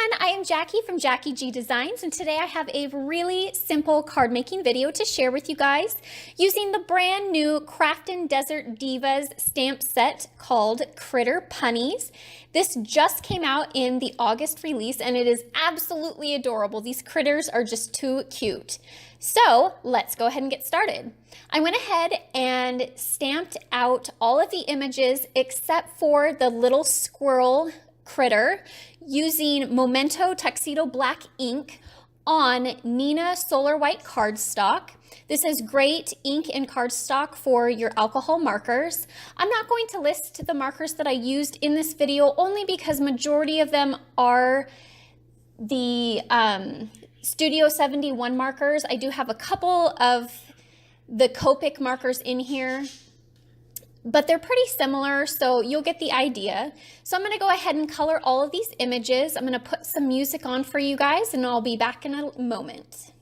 everyone, I am Jackie from Jackie G Designs, and today I have a really simple card making video to share with you guys using the brand new Craftin' Desert Divas stamp set called Critter Punnies. This just came out in the August release and it is absolutely adorable. These critters are just too cute. So let's go ahead and get started. I went ahead and stamped out all of the images except for the little squirrel critter using Memento Tuxedo Black ink on Nina Solar White cardstock. This is great ink and cardstock for your alcohol markers. I'm not going to list the markers that I used in this video only because majority of them are the Studio 71 markers. I do have a couple of the Copic markers in here, but they're pretty similar, so you'll get the idea. So I'm going to go ahead and color all of these images. I'm going to put some music on for you guys, and I'll be back in a moment.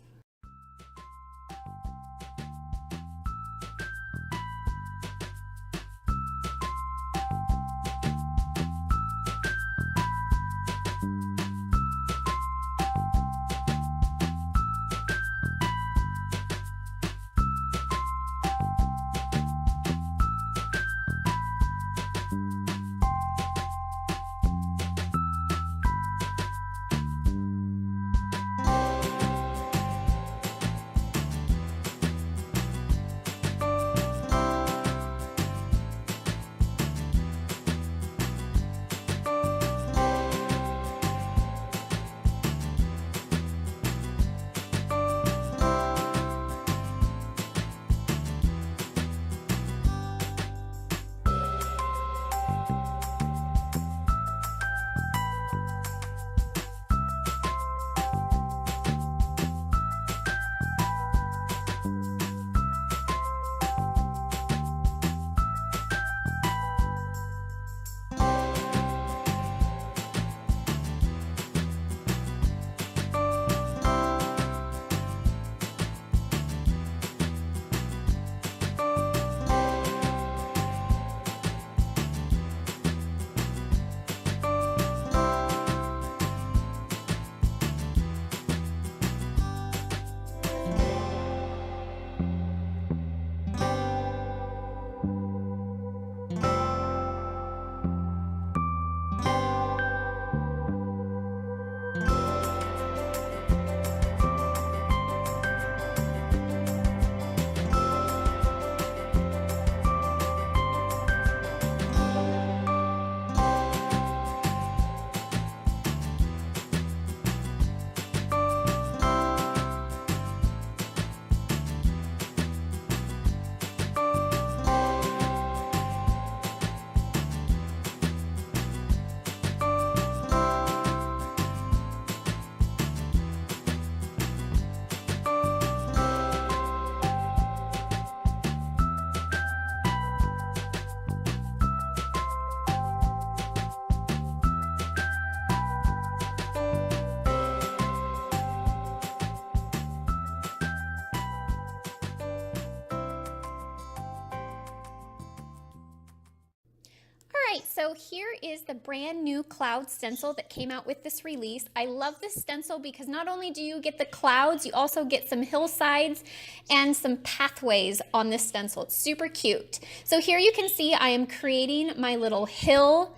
Alright, so here is the brand new cloud stencil that came out with this release. I love this stencil because not only do you get the clouds, you also get some hillsides and some pathways on this stencil. It's super cute. So here you can see I am creating my little hill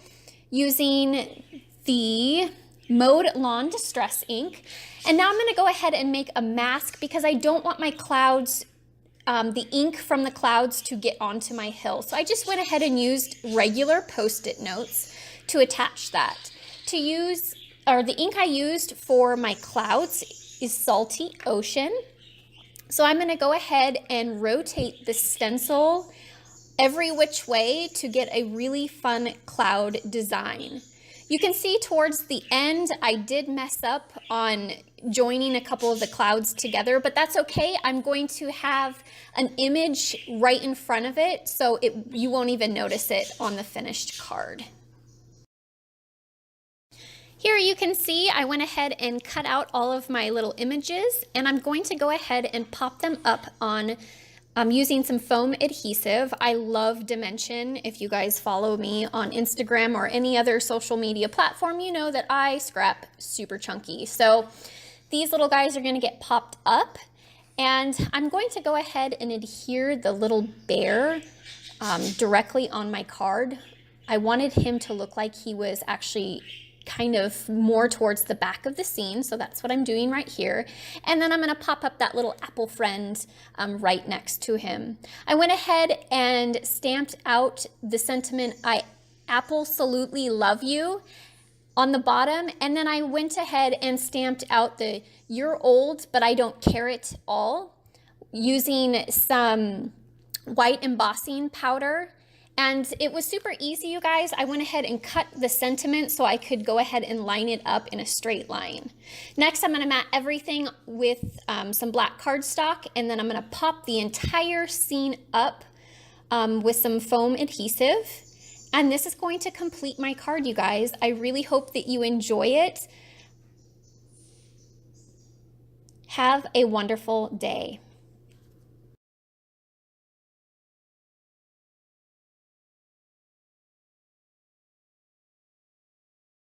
using the Mode Lawn Distress ink. And now I'm going to go ahead and make a mask because I don't want my clouds the ink from the clouds to get onto my hill. So I just went ahead and used regular Post-it notes to attach that. The ink I used for my clouds is Salty Ocean. So I'm going to go ahead and rotate the stencil every which way to get a really fun cloud design. You can see towards the end, I did mess up on joining a couple of the clouds together, but that's okay. I'm going to have an image right in front of it, so you won't even notice it on the finished card. Here you can see I went ahead and cut out all of my little images, and I'm going to go ahead and pop them up on I'm using some foam adhesive. I love dimension. If you guys follow me on Instagram or any other social media platform, you know that I scrap super chunky. So these little guys are gonna get popped up, and I'm going to go ahead and adhere the little bear directly on my card. I wanted him to look like he was actually kind of more towards the back of the scene, so that's what I'm doing right here. And then I'm going to pop up that little apple friend right next to him. I went ahead and stamped out the sentiment, "I absolutely love you," on the bottom, and then I went ahead and stamped out the "you're old but I don't care it all" using some white embossing powder. And it was super easy, you guys. I went ahead and cut the sentiment so I could go ahead and line it up in a straight line. Next, I'm gonna mat everything with some black cardstock, and then I'm gonna pop the entire scene up with some foam adhesive. And this is going to complete my card, you guys. I really hope that you enjoy it. Have a wonderful day.